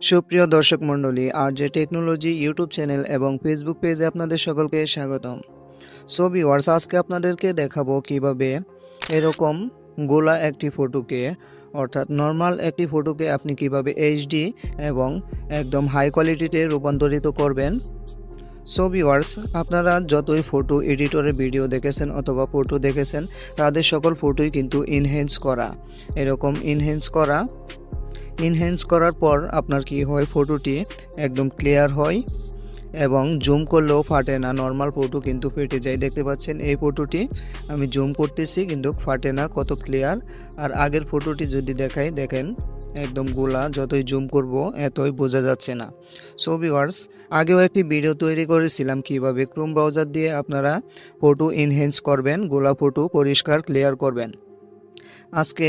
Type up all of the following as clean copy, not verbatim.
সুপ্রিয় দর্শক মণ্ডলী, আরজে টেকনোলজি ইউটিউব চ্যানেল এবং ফেসবুক পেজে আপনাদের সকলকে স্বাগতম। সো ভিউয়ার্স, আজকে আপনাদেরকে দেখাবো কিভাবে এরকম গোলা একটি ফটোকে অর্থাৎ নর্মাল একটি ফটোকে আপনি কিভাবে এইচডি এবং একদম হাই কোয়ালিটিতে রূপান্তরিত করবেন। সো ভিউয়ার্স, আপনারা যতই ফটো এডিটরে ভিডিও দেখেছেন অথবা ফটো দেখেছেন, তাদের সকল ফটোই কিন্তু ইনহ্যান্স করা। এরকম ইনহ্যান্স করার পর আপনার কি হয়, ফটোটি একদম ক্লিয়ার হয় এবং জুম করলেও ফাটে না। নর্মাল ফটো কিন্তু ফেটে যায়। দেখতে পাচ্ছেন এই ফটোটি আমি জুম করতেছি কিন্তু ফাটে না, কত ক্লিয়ার। আর আগের ফটোটি যদি দেখাই, দেখেন একদম গোলা, যতই জুম করব এতই বোঝা যাচ্ছে না। সো ভিউয়ার্স, আগেও একটি ভিডিও তৈরি করেছিলাম কিভাবে ক্রোম ব্রাউজার দিয়ে আপনারা ফটো ইনহ্যান্স করবেন, গোলা ফটো পরিষ্কার ক্লিয়ার করবেন। আজকে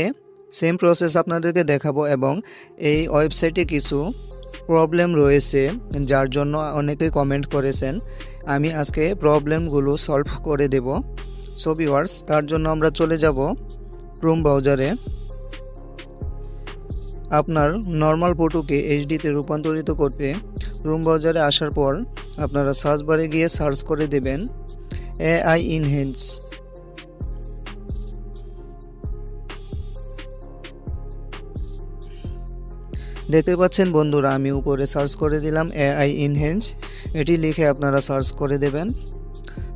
সেম প্রসেস আপনাদেরকে দেখাবো এবং এই ওয়েবসাইটে কিছু প্রবলেম রয়েছে যার জন্য অনেকেই কমেন্ট করেছেন। আমি আজকে প্রবলেমগুলো সলভ করে দেব। সো ভিউয়ার্স, তার জন্য আমরা চলে যাব ক্রোম ব্রাউজারে। আপনার নর্মাল ফটোকে এইচডিতে রূপান্তরিত করতে ক্রোম ব্রাউজারে আসার পর আপনারা সার্চ বারে গিয়ে সার্চ করে দেবেন এআই ইনহ্যান্স। দেখতে পাচ্ছেন বন্ধুরা, আমি উপরে সার্চ করে দিলাম এআই ইনহ্যান্স। এটি লিখে আপনারা সার্চ করে দেবেন।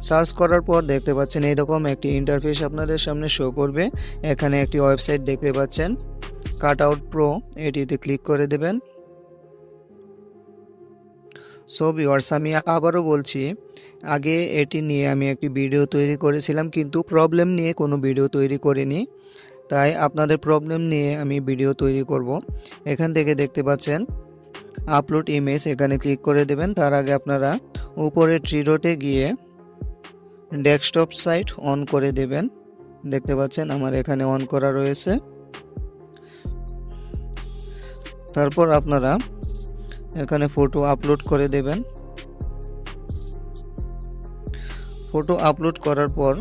সার্চ করার পর দেখতে পাচ্ছেন এরকম একটি ইন্টারফেস আপনাদের সামনে শো করবে। এখানে একটি ওয়েবসাইট দেখতে পাচ্ছেন, কাটআউট প্রো, এটিতে ক্লিক করে দেবেন। সো ভিউয়ার্স, আমি আবারও বলছি, আগে এটি নিয়ে আমি একটি ভিডিও তৈরি করেছিলাম কিন্তু প্রবলেম নিয়ে কোনো ভিডিও তৈরি করিনি, তাই আপনাদের প্রবলেম নিয়ে আমি ভিডিও তৈরি করব। এখান থেকে দেখতে পাচ্ছেন আপলোড ইমেজ, এখানে ক্লিক করে দেবেন। তার আগে আপনারা উপরে থ্রি ডটে গিয়ে ডেস্কটপ সাইট অন করে দেবেন। দেখতে পাচ্ছেন আমার এখানে অন করা রয়েছে। তারপর আপনারা এখানে ফটো আপলোড করে দেবেন। ফটো আপলোড করার পর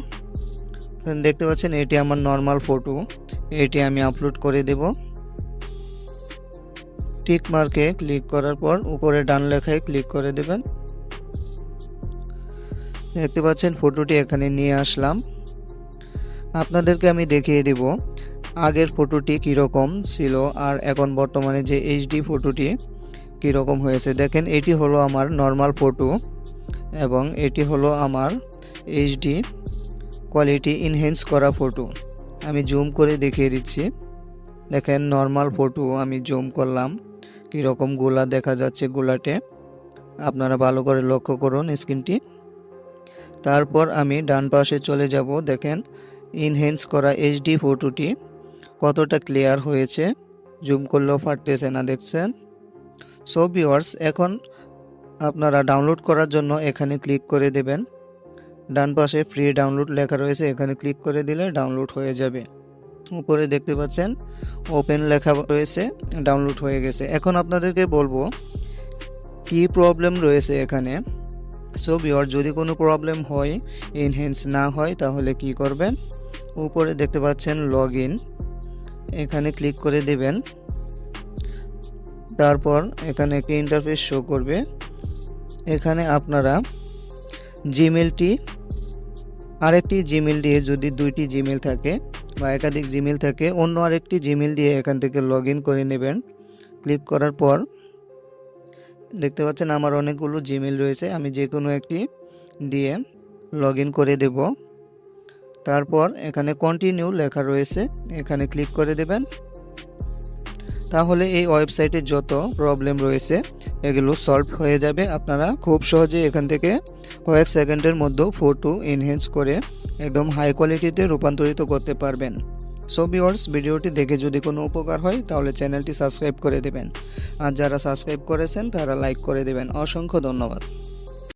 দেখতে পাচ্ছেন এটি আমার নর্মাল ফটো, এটি আমি আপলোড করে দেব। টিক মার্কে ক্লিক করার পর উপরে ডান লেখায় ক্লিক করে দেবেন। দেখতে পাচ্ছেন ফটোটি এখানে নিয়ে আসলাম। আপনাদেরকে আমি দেখিয়ে দেব আগের ফটোটি কীরকম ছিল আর এখন বর্তমানে যে এইচডি ফটোটি কীরকম হয়েছে। দেখেন, এটি হলো আমার নর্মাল ফটো এবং এটি হলো আমার এইচডি কোয়ালিটি ইনহ্যান্স করা ফটো। আমি জুম করে দেখিয়ে দিচ্ছি। দেখেন নর্মাল ফটো আমি জুম করলাম, কীরকম গোলা দেখা যাচ্ছে গোলাটে। আপনারা ভালো করে লক্ষ্য করুন স্ক্রিনটি। তারপর আমি ডান পাশে চলে যাব। দেখেন ইনহ্যান্স করা এইচডি ফটোটি কতটা ক্লিয়ার হয়েছে, জুম করলেও ফাটতেছে না, দেখছেন। সো ভিউয়ার্স, এখন আপনারা ডাউনলোড করার জন্য এখানে ক্লিক করে দেবেন। ডান পাশে ফ্রি ডাউনলোড লেখা রয়েছে, এখানে ক্লিক করে দিলে ডাউনলোড হয়ে যাবে। উপরে দেখতে পাচ্ছেন ওপেন লেখা রয়েছে, ডাউনলোড হয়ে গেছে। এখন আপনাদেরকে বলবো কি প্রবলেম রয়েছে এখানে। সো ভিউয়ার, যদি কোনো প্রবলেম হয়, ইনহ্যান্স না হয়, তাহলে কি করবেন, উপরে দেখতে পাচ্ছেন লগ ইন, এখানে ক্লিক করে দেবেন। তারপর এখানে একটি ইন্টারফেস শো করবে। এখানে আপনারা জিমেলটি, আরেকটি জিমেল দিয়ে, যদি দুইটি জিমেল থাকে বা একাধিক জিমেল থাকে, অন্য আরেকটি জিমেল দিয়ে এখান থেকে লগ ইন করে নেবেন। ক্লিক করার পর দেখতে পাচ্ছেন আমার অনেকগুলো জিমেল রয়েছে, আমি যে কোনো একটি দিয়ে লগ ইন করে দেব। তারপর এখানে কন্টিনিউ লেখা রয়েছে, এখানে ক্লিক করে দেবেন। তাহলে এই ওয়েবসাইটে যত প্রবলেম রয়েছে এগুলো সলভ হয়ে যাবে। আপনারা খুব সহজে এখান থেকে কয়েক সেকেন্ডের মধ্যে ফটো এনহ্যান্স করে একদম হাই কোয়ালিটিতে রূপান্তরিত করতে পারবেন। সো ভিউয়ার্স, ভিডিওটি দেখে যদি কোনো উপকার হয় তাহলে চ্যানেলটি সাবস্ক্রাইব করে দেবেন, আর যারা সাবস্ক্রাইব করেছেন তারা লাইক করে দেবেন। অসংখ্য ধন্যবাদ।